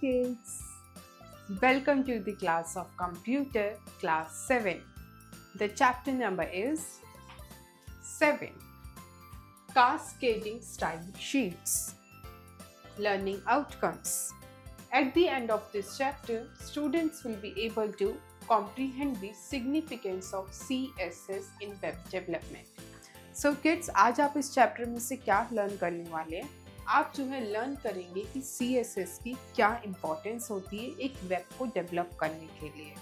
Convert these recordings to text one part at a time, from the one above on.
kids, welcome to the class of computer class 7. The chapter number is 7, Cascading Style Sheets. Learning outcomes. At the end of this chapter, students will be able to comprehend the significance of CSS in web development. So kids, आज आप इस chapter में से क्या learn करने वाले हैं? आप जो है लर्न करेंगे कि CSS की क्या इम्पोर्टेंस होती है एक वेब को डेवलप करने के लिए.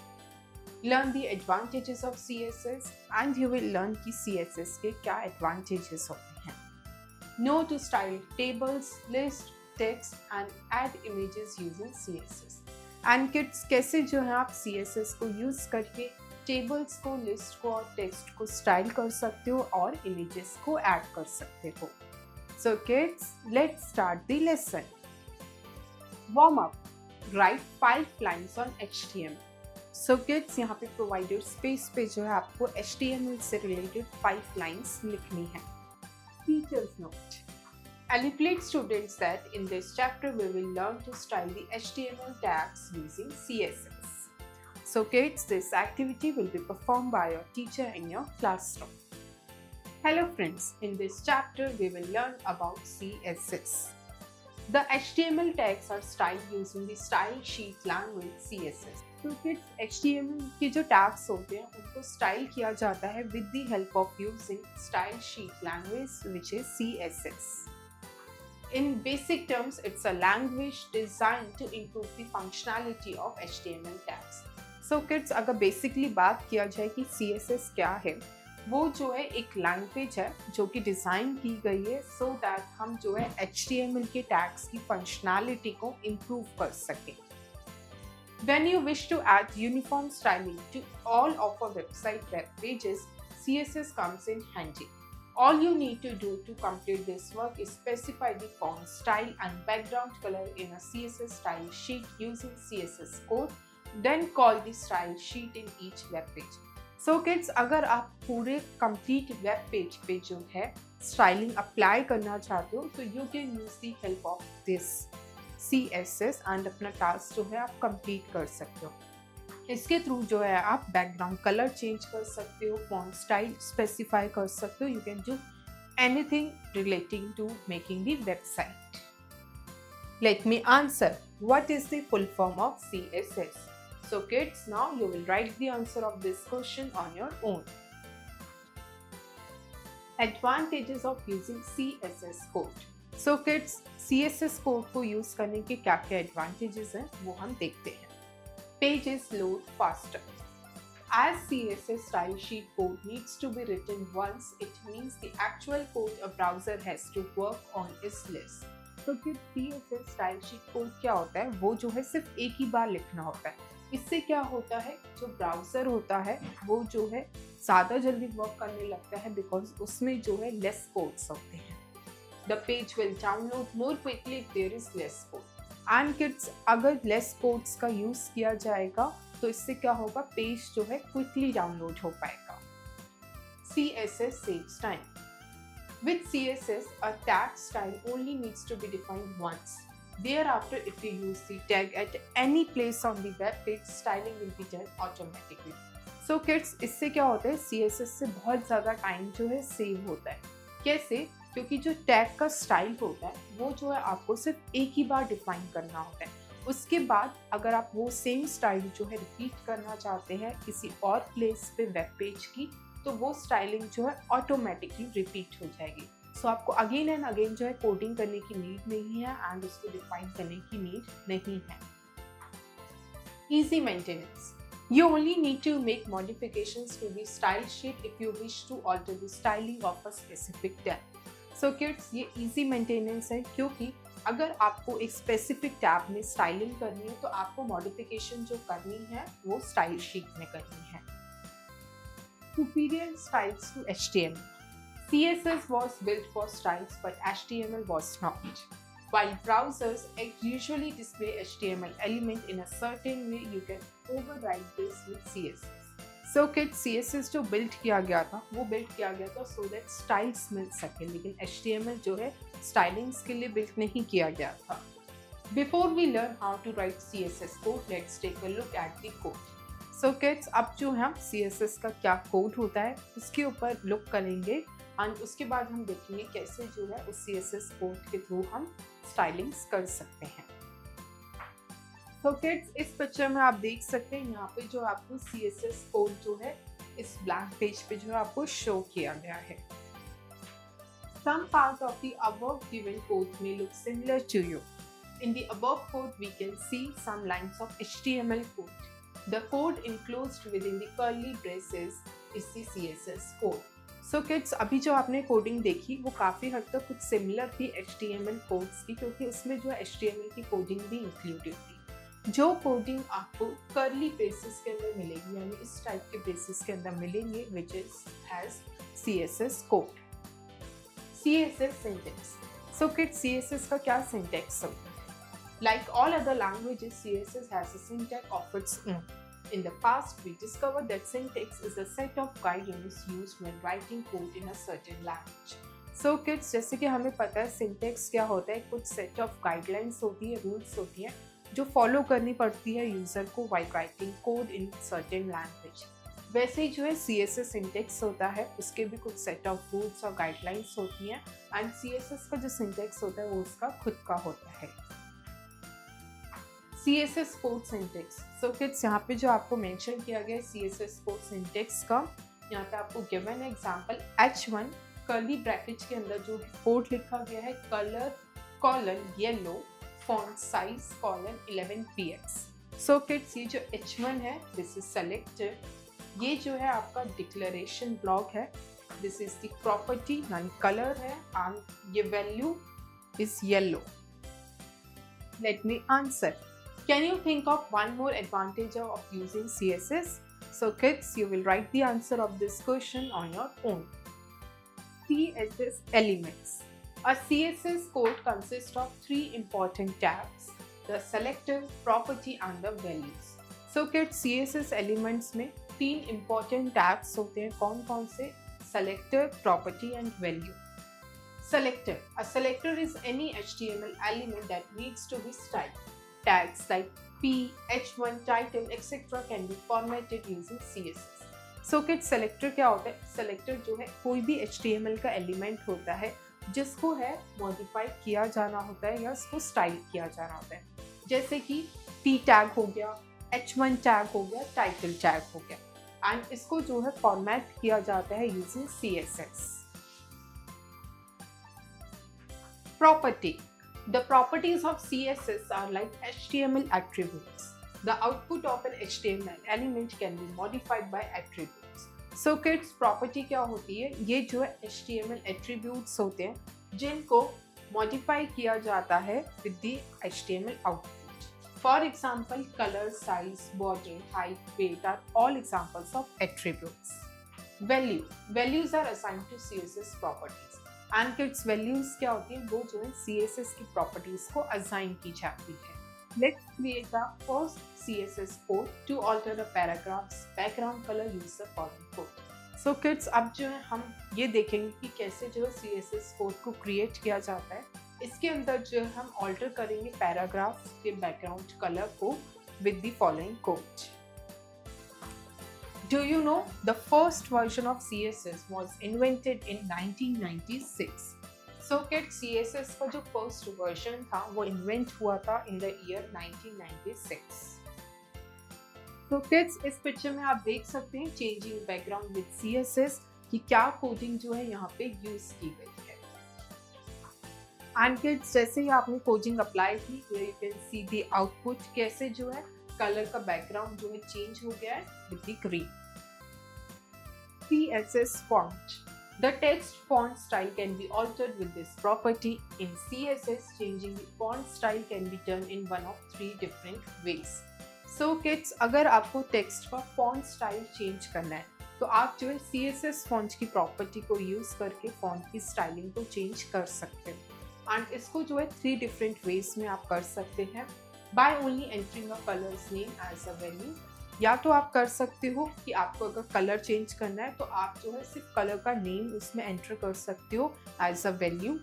Learn the advantages of CSS and you will learn कि CSS के क्या एडवांटेजेस होते हैं. Know to style tables, list, text and add images using CSS. And kids, कैसे जो है आप CSS को यूज करके टेबल्स को, लिस्ट को और टेक्स्ट को स्टाइल कर सकते हो और इमेजेस को ऐड कर सकते हो. So kids, let's start the lesson. Warm up. Write 5 lines on HTML. So kids, यहाँ पे provided space पे जो है आपको HTML से related 5 lines लिखनी है. Teacher's note. Educate students that in this chapter we will learn to style the HTML tags using CSS. So kids, this activity will be performed by your teacher in your classroom. Hello friends, in this chapter we will learn about CSS. The HTML tags are styled using the style sheet language CSS. तो kids, HTML के जो tags होते हैं उनको style किया जाता है with the help of using style sheet language which is CSS. In basic terms, it's a language designed to improve the functionality of HTML tags. So kids, अगर basically बात किया जाए कि CSS क्या है, वो जो है एक लैंग्वेज है जो कि डिज़ाइन की गई है सो दैट हम जो है HTML के टैग्स की फंक्शनैलिटी को इम्प्रूव कर सकें. When you wish to add uniform styling to all of our website web pages, CSS comes in handy. All you need to do to complete this work is specify the font style and background color in a CSS style sheet using CSS code, then call the style sheet in each web page. So kids, अगर आप पूरे complete web page पे जो है styling apply करना चाहते हो तो you can use the help of this CSS and अपना टास्क जो है आप कंप्लीट कर सकते हो. इसके थ्रू जो है आप बैकग्राउंड कलर चेंज कर सकते हो, फॉन्ट स्टाइल स्पेसिफाई कर सकते हो. You can do anything relating to making the website. Let me answer, what is the full form of CSS? So kids, now you will write the answer of this question on your own. Advantages of using CSS code. So kids, CSS code को use करने के क्या क्या advantages हैं वो हम देखते हैं. Pages load faster. As CSS style sheet code needs to be written once, it means the actual code a browser has to work on is less. तो फिर CSS style sheet code क्या होता है, वो जो है सिर्फ एक ही बार लिखना होता है. इससे क्या होता है, जो ब्राउज़र होता है वो जो है ज़्यादा जल्दी वर्क करने लगता है बिकॉज उसमें जो है लेस कोड्स होते हैं. The page will download more quickly if there is less code. And kids, अगर लेस कोड्स का यूज़ किया जाएगा तो इससे क्या होगा, पेज जो है क्विकली डाउनलोड हो पाएगा. CSS saves time. With CSS, a tag style only needs to be defined once. Thereafter, if you use the tag at any place on the web page, styling will be done automatically. So kids, इससे क्या होता है, CSS से बहुत ज़्यादा time जो है save होता है. कैसे? क्योंकि जो टैग का स्टाइल होता है वो जो है आपको सिर्फ एक ही बार डिफाइन करना होता है. उसके बाद अगर आप वो सेम स्टाइल जो है रिपीट करना चाहते हैं किसी और प्लेस पे वेब पेज की, तो वो स्टाइलिंग जो है ऑटोमेटिकली रिपीट हो जाएगी. सो आपको अगेन एंड अगेन जो है कोडिंग करने की नीड नहीं है एंड उसको डिफाइन करने की नीड नहीं है. Easy maintenance. You only need to make modifications to the style sheet if you wish to alter the styling of a specific tag. So kids, ये easy maintenance है क्योंकि अगर आपको एक specific टैब में स्टाइलिंग करनी है तो आपको मॉडिफिकेशन जो करनी है वो स्टाइल शीट में करनी है. Superior styles to HTML. CSS was built for styles, but HTML was not. While browsers usually display HTML element in a certain way, you can override this with CSS. So kids, CSS जो build किया गया था वो build किया गया था so that styles मिल सके, लेकिन HTML जो है stylings के लिए build नहीं किया गया था. Before we learn how to write CSS code, let's take a look at the code. So kids, अब जो हम CSS का क्या कोड होता है उसके ऊपर लुक करेंगे एंड उसके बाद हम देखेंगे कैसे जो है उस CSS कोड के थ्रू हम स्टाइलिंग्स कर सकते हैं। तो किड्स, इस पिक्चर में आप देख सकते हैं यहाँ पे जो आपको CSS कोड जो है इस ब्लैंक पेज पे जो है आपको शो किया गया है। Some part of the above given code may look similar to you. In the above code, we can see some lines of HTML code. The code enclosed within the curly braces is the CSS code. So kids, अभी जो आपने coding देखी वो काफ़ी हद तक कुछ similar थी HTML कोड्स की, क्योंकि उसमें जो HTML की कोडिंग भी इंक्लूडेड थी। जो कोडिंग आपको कर्ली ब्रेसेस के अंदर मिलेगी, यानी इस टाइप के ब्रेसेस के अंदर मिलेंगे, which is has CSS code. CSS syntax. So kids, CSS का क्या syntax होता है? Like all other languages, CSS has a syntax of its own. In the past, we discovered that syntax is a set of guidelines used when writing code in a certain language. So kids, जैसे कि हमें पता है syntax क्या होता है, कुछ set of guidelines होती है, rules होती हैं जो follow करनी पड़ती है यूज़र को while writing code in certain language. वैसे ही जो है CSS syntax होता है, उसके भी कुछ set of rules और guidelines होती हैं एंड CSS का जो syntax होता है वो उसका खुद का होता है। CSS code syntax. So kids, यहाँ पे जो आपको मेंशन किया गया है CSS code syntax का, यहाँ पे आपको गिवन है एग्जांपल H1 कर्ली ब्रैकेट के अंदर जो कोड लिखा गया है colour colon yellow font size colon 11px. So kids, ये जो H1 है दिस इज सेलेक्टेड, ये जो है आपका डिक्लेरेशन ब्लॉक है, दिस इज द प्रॉपर्टी यानी कलर है एंड ये value is yellow. Late me answer. Can you think of one more advantage of using CSS? So kids, you will write the answer of this question on your own. CSS elements. A CSS code consists of three important tabs: the selector, property and the values. So kids, CSS elements में तीन important tabs होते हैं, कौन कौन से? Selector, property and value. Selector. A selector is any HTML element that needs to be styled. Tags like P, H1, title, etc. can be formatted using CSS. So kids, selector क्या होता है? Selector जो है कोई भी HTML का element होता है जिसको है मॉडिफाई किया जाना होता है या उसको स्टाइल किया जाना होता है, जैसे कि P टैग हो गया, H1 टैग हो गया, टाइटल टैग हो गया एंड इसको जो है फॉर्मेट किया जाता है using CSS. Property. The properties of CSS are like HTML attributes. The output of an HTML element can be modified by attributes. So kids, property क्या होती है? ये जो है HTML attributes होते हैं जिनको modify किया जाता है with the HTML output. For example, color, size, border, height, weight are all examples of attributes. Value. Values are assigned to CSS properties. And kids, values क्या होती हैं? वो जो है CSS की प्रॉपर्टीज को असाइन की जाती है. Let's create the first CSS code to alter the paragraphs background colour use the following code. So kids, अब जो है हम ये देखेंगे कि कैसे जो है CSS कोड को क्रिएट किया जाता है. इसके अंदर जो है हम ऑल्टर करेंगे पैराग्राफ के बैकग्राउंड कलर को with the following code. Do you know the first version of CSS was invented in 1996? So kids, CSS का जो first version था वो invent हुआ था in the year 1996. So kids, इस पिक्चर में आप देख सकते हैं changing background with CSS कि क्या कोडिंग जो है यहाँ पे यूज की गई है. And kids, जैसे ही आपने कोडिंग अप्लाई की, you can see the output कैसे जो है कलर का बैकग्राउंड जो है चेंज हो गया है with the green. CSS font. The text font style can be altered with this property. In CSS, changing the font style can be done in one of three different ways. So kids, अगर आपको text का font style change करना है तो आप जो है CSS font की प्रॉपर्टी को यूज करके फॉन्ट की स्टाइलिंग को चेंज कर सकते हैं एंड इसको जो है 3 डिफरेंट वेज में आप कर सकते हैं. By only entering a colour's name as a value, या तो आप कर सकते हो कि आपको अगर कलर चेंज करना है तो आप जो है सिर्फ कलर का नेम उसमें एंटर कर सकते हो as a value.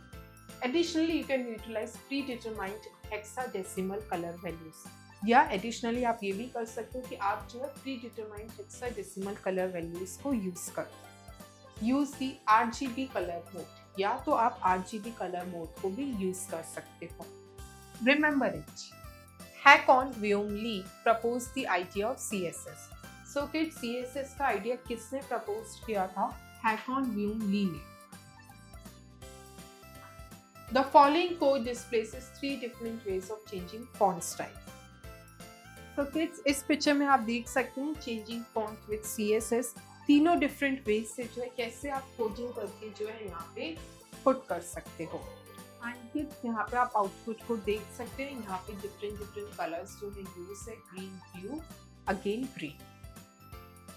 Additionally, you can utilize predetermined hexadecimal colour values, या एडिशनली आप ये भी कर सकते हो कि आप जो है pre determined hexadecimal colour values को यूज कर use the RGB colour mode, या तो आप RGB कलर मोड को भी यूज कर सकते हो। Remember it, Hakon Wium Lie propose the idea of CSS। So kids, CSS का आइडिया किसने प्रपोज किया था? हैकॉन व्योम ली ने। The following code displays 3 different ways of changing font style. So kids, इस पिक्चर में आप देख सकते हैं changing font with CSS, तीनों डिफरेंट वेज से जो है कैसे आप कोडिंग करके जो है यहाँ पे पुट कर सकते हो। एंड किड्स, यहाँ पे आप आउटपुट को देख सकते हैं, यहाँ पे डिफरेंट कलर्स जो है यूज है, green, blue, again green.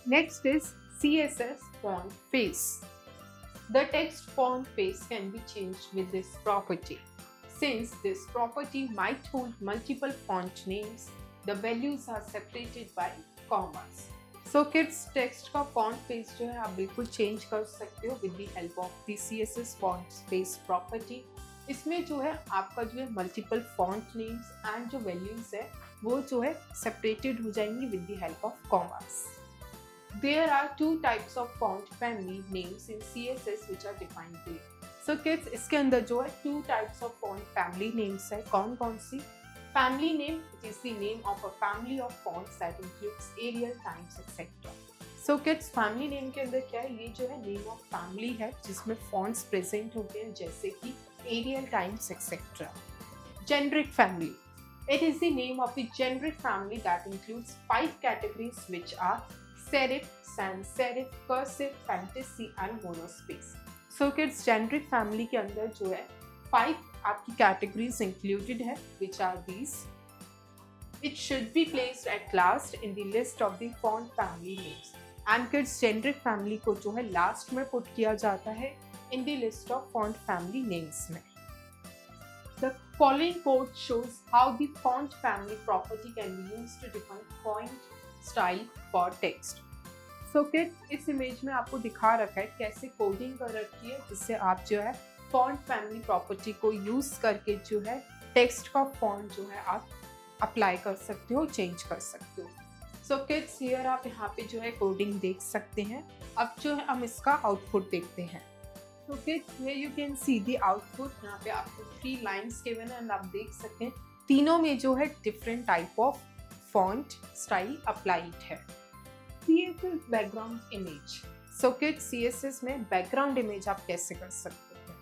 Next is CSS font face. The text font face can be changed with this property. Since this property might hold multiple font names, the values are separated by commas. So kids, text का font face जो है आप बिल्कुल change कर सकते हो with the help of the CSS font face property. इसमें जो है आपका जो है multiple font names and जो values है वो जो है separated हो जाएंगी with the help of commas. There are 2 types of font family names in CSS which are defined here. So kids, इसके अंदर जो है 2 types of font family names है। कौन सी? Family name, it is the name of a family of fonts that includes Arial, Times, etc. So kids, family name के अंदर क्या है? ये जो है name of family है जिसमें fonts present होते हैं जैसे कि Arial, Times, etc. Generic family, it is the name of the generic family that includes 5 categories which are serif, sans serif, cursive, fantasy and monospace. So kids, generic family के अंदर जो है 5 आपकी categories included है, which are these. It should be placed at last in the list of the font family names. And kids, generic family को जो है last में put किया जाता है in the list of font family names में. The following code shows how the font family property can be used to define font style for text. So kids, इस image में आपको दिखा रखा है कैसे कोडिंग कर रखी है जिससे आप जो है फॉन्ट फैमिली प्रॉपर्टी को यूज करके जो है टेक्स्ट का फॉन्ट जो है आप अप्लाई कर सकते हो, चेंज कर सकते हो। सो किड्स, हियर आप यहाँ पे जो है कोडिंग देख सकते हैं। अब जो है हम इसका आउटपुट देखते हैं। So kids, here you can see the output. यहाँ पे आपको 3 लाइन्स गिवन है एंड आप देख सकते हैं तीनों में जो है different type of font style applied है। CSS background image. सो किड्स, CSS में बैकग्राउंड इमेज आप कैसे कर सकते हैं?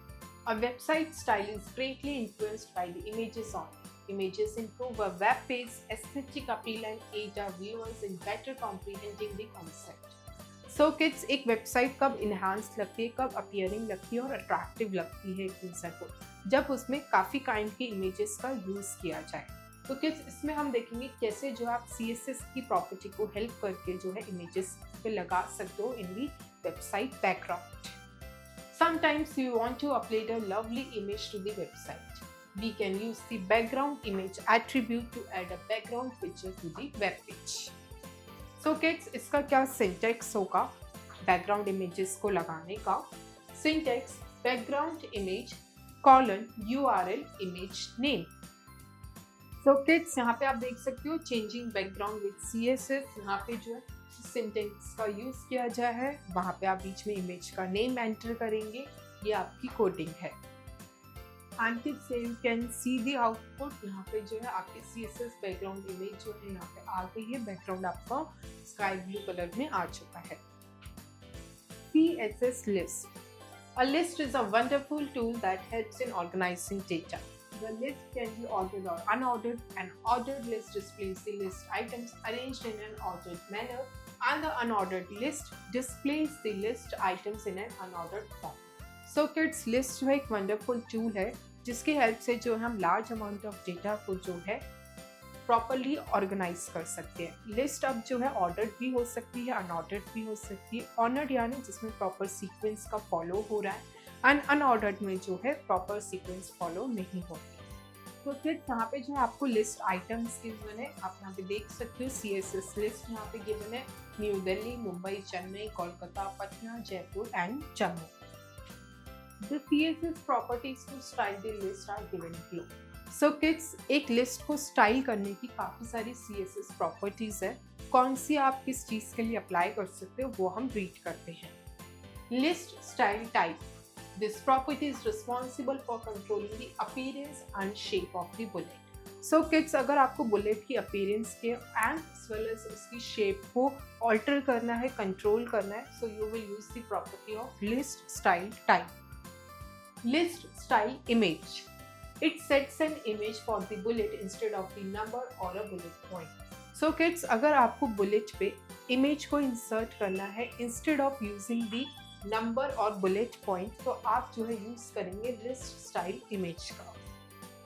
A website style is greatly influenced by the images on it. Images improve a web page aesthetic appeal and aid our viewers in better comprehending the concept. So kids, एक website कब enhance लगती है, कब appearing लगती है और attractive लगती है एक यूजर को? जब उसमें काफ़ी काइंड की इमेजेस का यूज़ किया जाए। तो किड्स, इसमें हम देखेंगे कैसे जो आप CSS की प्रॉपर्टी को हेल्प करके जो है इमेजेस पे लगा सकते हो in the website background. Sometimes you want to upload a lovely image to the website. We can use the background image attribute to add a background picture to the web page. So kids, इसका क्या syntax होगा background images को लगाने का? Syntax background image colon URL image name. So kids, यहाँ पे आप देख सकते हो चेंजिंग बैकग्राउंड विद CSS। यहाँ पे जो है सिंटेक्स का यूज किया जाए है, वहाँ पे आप बीच में इमेज का नेम एंटर करेंगे। ये आपकी कोडिंग है। And kids, you can see the output. यहाँ पे जो है आपकी CSS बैकग्राउंड इमेज जो है यहाँ पे आ गई है। बैकग्राउंड आपका स्काई ब्लू कलर में आ चुका है। CSS list. A list is a wonderful tool that helps in organizing data. The list can be ordered or unordered. An ordered list displays the list items arranged in an ordered manner, and the unordered list displays the list items in an unordered form. So kids, list जो है एक wonderful tool है जिसकी help से जो हम large amount of data को जो है प्रॉपरली ऑर्गेनाइज कर सकते हैं। लिस्ट अब जो है ऑर्डर्ड भी हो सकती है, अनऑर्डर्ड भी हो सकती है। ऑर्डर्ड यानी जिसमें प्रॉपर सीक्वेंस का फॉलो हो रहा है, एंड अनऑर्डर्ड में जो है प्रॉपर सीक्वेंस फॉलो नहीं होती। तो फिर यहाँ पे जो है आपको लिस्ट आइटम्स गिवन है, आप यहाँ पे देख सकते हो। CSS लिस्ट यहाँ पे गिवन है new Delhi, Mumbai, Chennai, Kolkata, Patna, Jaipur and Jammu. The CSS properties to style the list are given below. So kids, एक लिस्ट को स्टाइल करने की काफ़ी सारी CSS प्रॉपर्टीज़ है। कौन सी आप किस चीज़ के लिए अप्लाई कर सकते हो वो हम रीड करते हैं। List style type, this property is responsible for controlling the appearance and shape of the bullet. So kids, अगर आपको बुलेट की अपीयरेंस के एंड एज वेल एज उसकी शेप को ऑल्टर करना है, कंट्रोल करना है, so you will use the property of list style type. List style image, it sets an image for the bullet instead of the number or a bullet point. So kids, अगर आपको bullet पे image को insert करना है instead of using the number और bullet point, तो आप जो है यूज करेंगे लिस्ट स्टाइल इमेज का।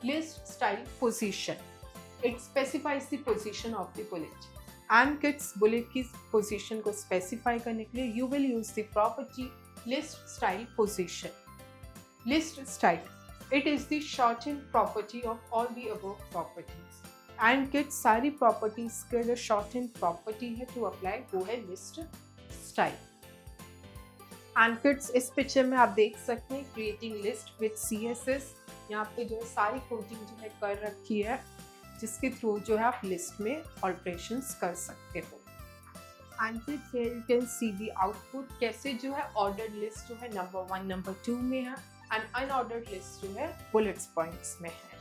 List style position, it specifies the position of the bullet. And kids, bullet की पोजीशन को स्पेसिफाई करने के लिए you will use the property list style position. List style, it is the shortened property of all the above properties. And kids, सारी properties के जो shortened property है to apply वो है list style. And kids, इस picture में आप देख सकते हैं creating list with CSS। यहाँ पे जो है सारी कोडिंग जो है कर रखी है, जिसके थ्रू जो है आप लिस्ट में ऑल्ट्रेशंस कर सकते हो। And kids, here you can see the output, कैसे जो है ordered list जो है नंबर 1 नंबर 2 में है एंड अनऑर्डर्ड लिस्ट जो है बुलेट्स पॉइंट्स में है।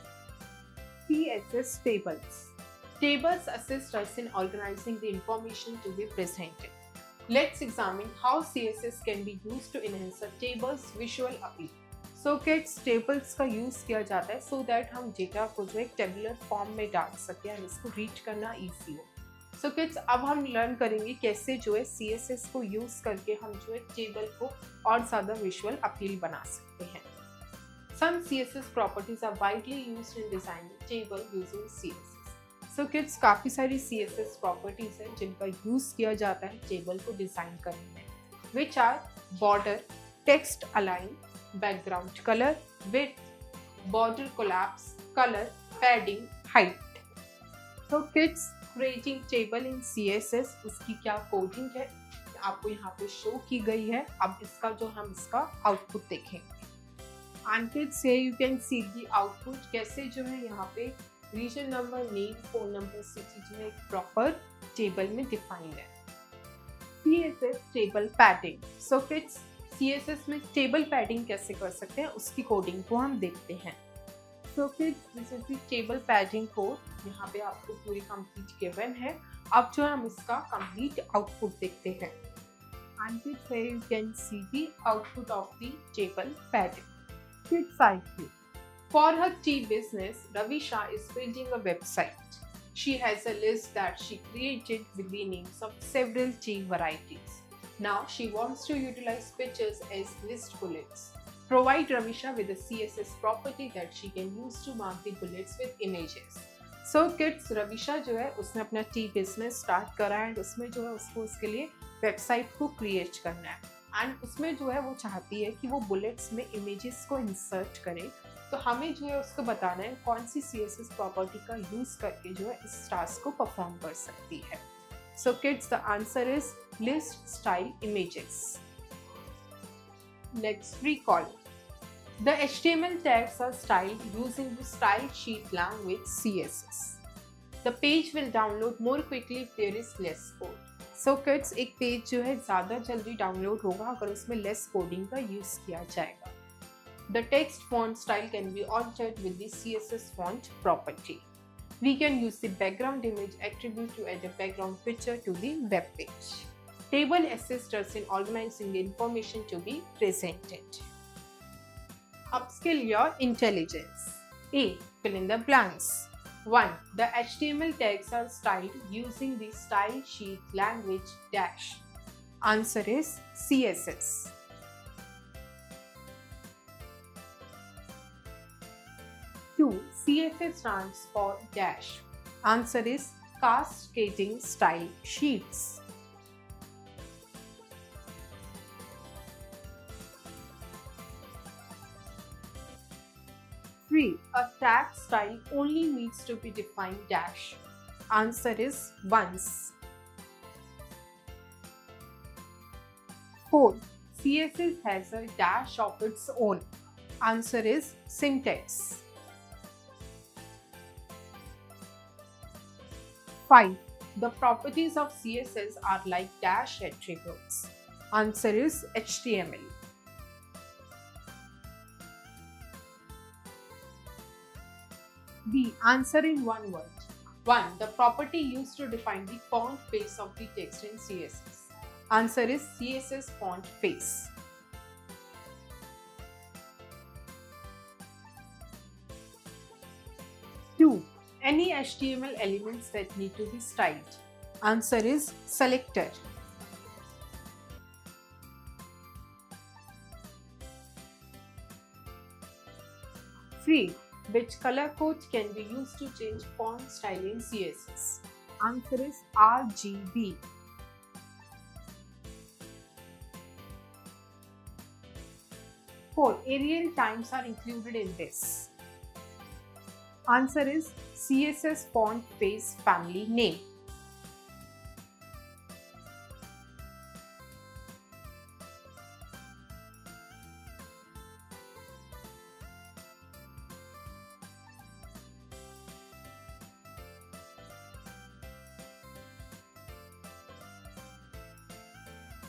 CSS tables. Tables assist us in organizing the information to be presented. Let's examine how CSS can be used to enhance a table's visual appeal. So kids, tables का use किया जाता है so that हम data को जो एक tabular form में डाल सकें और इसको रीड करना ईजी हो। सो किड्स, अब हम लर्न करेंगे कैसे जो है CSS को यूज करके हम जो है टेबल को और ज़्यादा विजुअल अपील बना सकते हैं। Some CSS properties are widely used in designing table using CSS. So kids, काफ़ी सारी CSS properties हैं जिनका यूज किया जाता है टेबल को डिजाइन करने में, which are border, text align, background color, width, border collapse, color, padding, height. So kids, creating table in CSS, उसकी क्या कोडिंग है आपको यहाँ पे शो की गई है। अब इसका जो हम इसका आउटपुट देखेंगे। And kids, here you can see the output, कैसे जो है यहाँ पे region number, name, phone number, city जो है एक प्रॉपर टेबल में डिफाइंड है। CSS table padding. So kids, CSS में टेबल पैडिंग कैसे कर सकते हैं उसकी कोडिंग को हम देखते हैं। So kids, this is the table padding code. यहाँ पे आपको पूरी कंप्लीट गिवन है। अब जो हम इसका कंप्लीट आउटपुट देखते हैं। And kids, here you can see the output of the table padding. Kids IQ. For her tea business, Ravisha is building a website. She has a list that she created with the names of several tea varieties. Now she wants to utilize pictures as list bullets. Provide Ravisha with a CSS property that she can use to mark the bullets with images. So kids, Ravisha जो है उसने अपना T business start करा है and उसमें जो है उसको उसके लिए वेबसाइट को क्रिएट करना है एंड उसमें जो है वो चाहती है कि वो बुलेट्स में इमेजेस को इंसर्ट करे। तो हमें जो है उसको बताना है कौन सी CSS प्रॉपर्टी का यूज करके जो है इस टास्क को परफॉर्म कर सकती है। So kids, the answer is list style images. Let's recall. The HTML tags are styled using the style sheet language CSS. The page will download more quickly if there is less code. So kids, एक page जो है ज़्यादा जल्दी download होगा अगर उसमें less coding का use किया जाएगा। The text font style can be altered with the CSS font property. We can use the background image attribute to add a background picture to the web page. Table assists us in organizing the information to be presented. Upskill your intelligence. A. Fill in the blanks. 1. The HTML tags are styled using the style sheet language dash. Answer is CSS. 2. CSS stands for dash. Answer is cascading style sheets. 3. A tag style only needs to be defined dash. Answer is once. 4. CSS has a dash of its own. Answer is syntax. 5. The properties of CSS are like dash attributes. Answer is HTML. B. Answer in one word. 1. The property used to define the font face of the text in CSS. Answer is CSS font face. 2. Any HTML elements that need to be styled. Answer is selector. 3. Which color code can be used to change font style in CSS? Answer is RGB. 4. Arial times are included in this. Answer is CSS font face family name.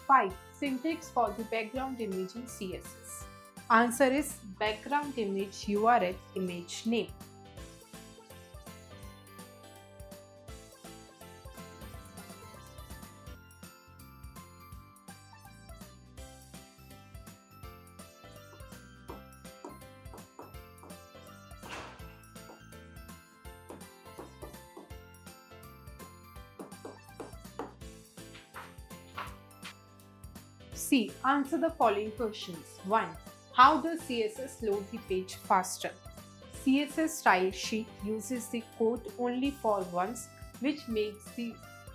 5. Syntax for the background image in CSS. Answer is background image URL image name. 'C'. Answer the following questions. 1. How does CSS load the page faster? CSS style sheet uses the code only for once, which makes the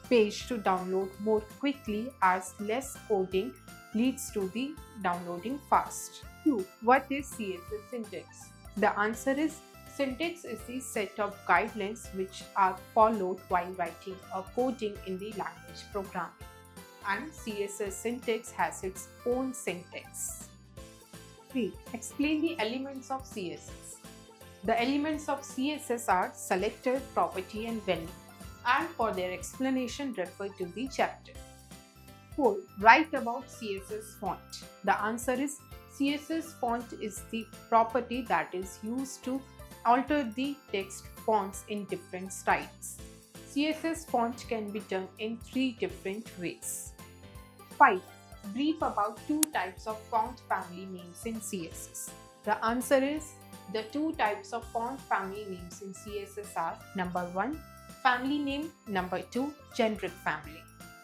page to download more quickly as less coding leads to the downloading fast. 2. What is CSS syntax? The answer is syntax is the set of guidelines which are followed while writing or coding in the language programming. And CSS syntax has its own syntax. 3. Explain the elements of CSS. The elements of CSS are selector, property and value, and for their explanation refer to the chapter. 4. Write about CSS font. The answer is CSS font is the property that is used to alter the text fonts in different styles. CSS font can be done in 3 different ways. 5. Brief about 2 types of font family names in CSS. The answer is the 2 types of font family names in CSS are number 1, family name, number 2, generic family.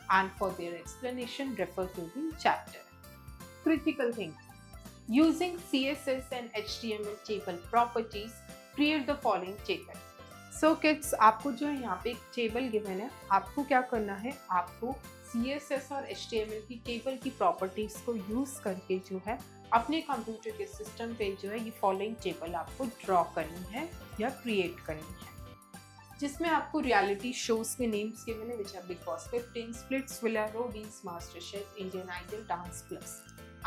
And for their explanation, refer to the chapter. Critical thing. Using CSS and HTML table properties, create the following table. So kids, आपको जो है यहाँ पे एक table given है, आपको क्या करना है, आपको CSS और HTML की टेबल की प्रॉपर्टीज को यूज करके जो है अपने कंप्यूटर के सिस्टम पे जो है ये फॉलोइंग टेबल आपको ड्रॉ करनी है या क्रिएट करनी है, जिसमें आपको रियलिटी शोज के नेम्स गिवन है which are Bigg Boss 15, Splitsvilla, Roadies, MasterChef, Indian Idol, Dance Plus,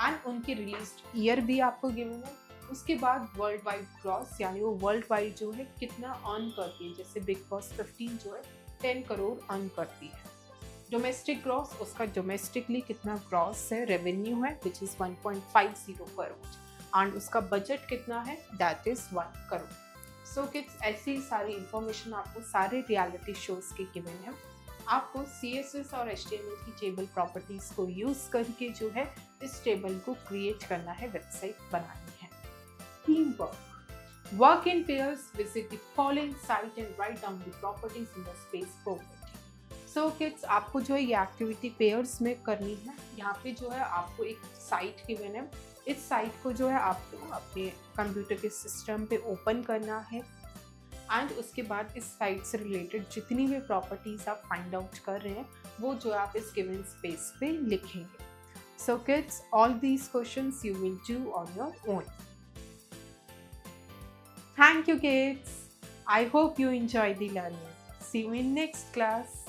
and उनकी रिलीज्ड ईयर भी आपको गिवन है। उसके बाद वर्ल्ड वाइड ग्रॉस यानी वो वर्ल्ड वाइड जो है कितना अर्न करती है, जैसे बिग बॉस 15 जो है 10 करोड़ अर्न करती है। डोमेस्टिक ग्रॉस, उसका डोमेस्टिकली कितना ग्रॉस है, रेवेन्यू है विच इज़ 1.50 करोड़, एंड उसका बजट कितना है, that is 1 crore. So kids, ऐसी सारी इंफॉर्मेशन आपको सारे रियलिटी शोज के गिवन है। आपको CSS और HTML की टेबल प्रॉपर्टीज को यूज करके जो है इस टेबल को क्रिएट करना है, वेबसाइट बनानी है। Team work. Work in pairs, visit the following site and write down the properties in the space property. So kids, आपको जो है ये एक्टिविटी पेयर्स में करनी है। यहाँ पे जो है आपको एक साइट गिवन है, इस साइट को जो है आपको अपने कंप्यूटर के सिस्टम पे ओपन करना है एंड उसके बाद इस साइट से रिलेटेड जितनी भी प्रॉपर्टीज आप फाइंड आउट कर रहे हैं वो जो आप इस गिवन स्पेस पे लिखेंगे। So kids, all these questions you will do on your own. Thank you kids. I hope you enjoy the learning. See you in next class.